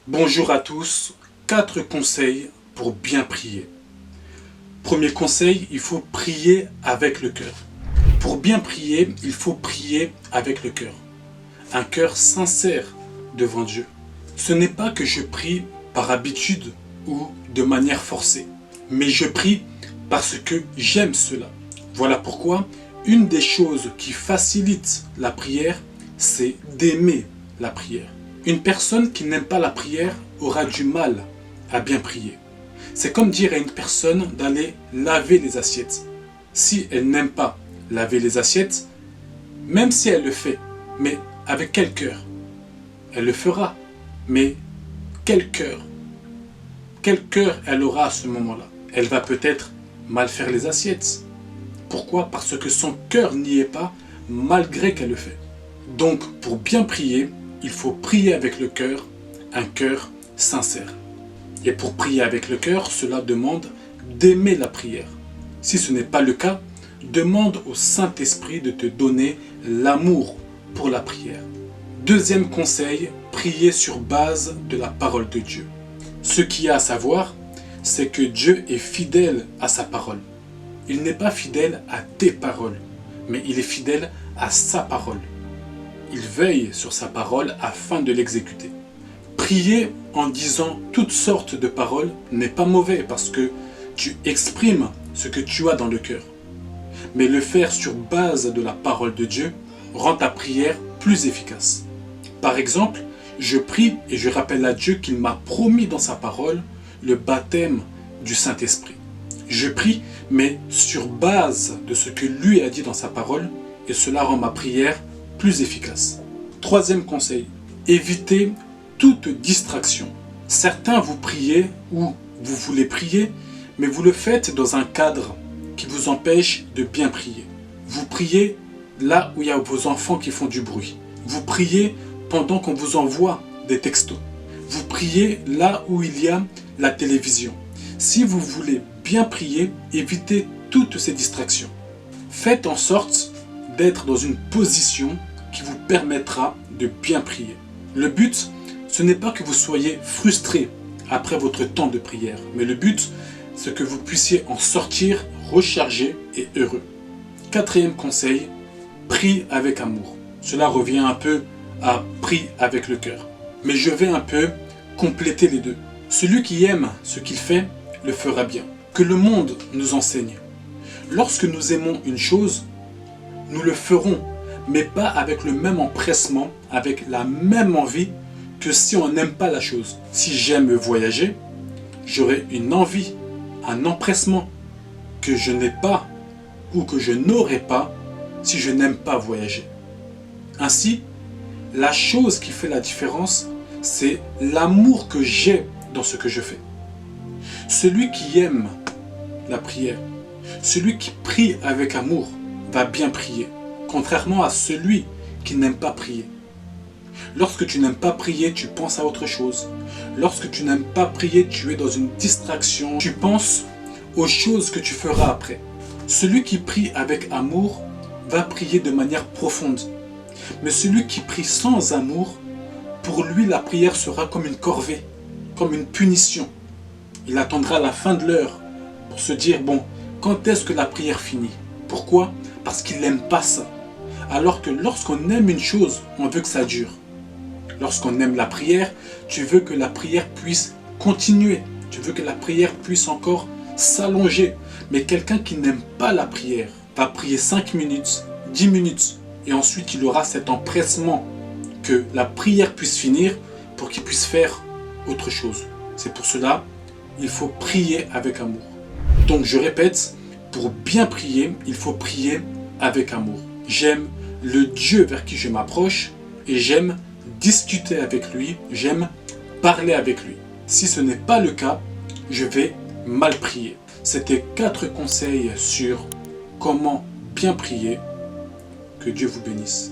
Bonjour à tous, 4 conseils pour bien prier. Premier conseil, il faut prier avec le cœur. Pour bien prier, il faut prier avec le cœur. Un cœur sincère devant Dieu. Ce n'est pas que je prie par habitude ou de manière forcée, mais je prie parce que j'aime cela. Voilà pourquoi une des choses qui facilite la prière, c'est d'aimer la prière. Une personne qui n'aime pas la prière aura du mal à bien prier. C'est comme dire à une personne d'aller laver les assiettes. Si elle n'aime pas laver les assiettes, même si elle le fait, mais avec quel cœur? Elle le fera, mais quel cœur? Quel cœur elle aura à ce moment-là? Elle va peut-être mal faire les assiettes. Pourquoi? Parce que son cœur n'y est pas, malgré qu'elle le fait. Donc, pour bien prier, il faut prier avec le cœur, un cœur sincère. Et pour prier avec le cœur, cela demande d'aimer la prière. Si ce n'est pas le cas, demande au Saint-Esprit de te donner l'amour pour la prière. Deuxième conseil, prier sur base de la parole de Dieu. Ce qu'il y a à savoir, c'est que Dieu est fidèle à sa parole. Il n'est pas fidèle à tes paroles, mais il est fidèle à sa parole. Il veille sur sa parole afin de l'exécuter. Prier en disant toutes sortes de paroles n'est pas mauvais parce que tu exprimes ce que tu as dans le cœur. Mais le faire sur base de la parole de Dieu rend ta prière plus efficace. Par exemple, je prie et je rappelle à Dieu qu'il m'a promis dans sa parole le baptême du Saint-Esprit. Je prie, mais sur base de ce que lui a dit dans sa parole, et cela rend ma prière plus efficace. Troisième conseil, évitez toute distraction. Certains vous priez ou vous voulez prier, mais vous le faites dans un cadre qui vous empêche de bien prier. Vous priez là où il y a vos enfants qui font du bruit. Vous priez pendant qu'on vous envoie des textos. Vous priez là où il y a la télévision. Si vous voulez bien prier, évitez toutes ces distractions. Faites en sorte d'être dans une position qui vous permettra de bien prier. Le but, ce n'est pas que vous soyez frustré après votre temps de prière, mais le but, c'est que vous puissiez en sortir rechargé et heureux. Quatrième conseil, prie avec amour. Cela revient un peu à prie avec le cœur. Mais je vais un peu compléter les deux. Celui qui aime ce qu'il fait, le fera bien. Que le monde nous enseigne. Lorsque nous aimons une chose, nous le ferons, mais pas avec le même empressement, avec la même envie que si on n'aime pas la chose. Si j'aime voyager, j'aurai une envie, un empressement que je n'ai pas ou que je n'aurai pas si je n'aime pas voyager. Ainsi, la chose qui fait la différence, c'est l'amour que j'ai dans ce que je fais. Celui qui aime la prière, celui qui prie avec amour, va bien prier, contrairement à celui qui n'aime pas prier. Lorsque tu n'aimes pas prier, tu penses à autre chose. Lorsque tu n'aimes pas prier, tu es dans une distraction. Tu penses aux choses que tu feras après. Celui qui prie avec amour va prier de manière profonde. Mais celui qui prie sans amour, pour lui la prière sera comme une corvée, comme une punition. Il attendra la fin de l'heure pour se dire, bon, quand est-ce que la prière finit? Pourquoi? Parce qu'il n'aime pas ça. Alors que lorsqu'on aime une chose, on veut que ça dure. Lorsqu'on aime la prière, tu veux que la prière puisse continuer. Tu veux que la prière puisse encore s'allonger. Mais quelqu'un qui n'aime pas la prière va prier 5 minutes, 10 minutes. Et ensuite, il aura cet empressement que la prière puisse finir pour qu'il puisse faire autre chose. C'est pour cela, il faut prier avec amour. Donc, je répète, pour bien prier, il faut prier avec amour. J'aime le Dieu vers qui je m'approche et j'aime discuter avec lui, j'aime parler avec lui. Si ce n'est pas le cas, je vais mal prier. C'était 4 conseils sur comment bien prier. Que Dieu vous bénisse.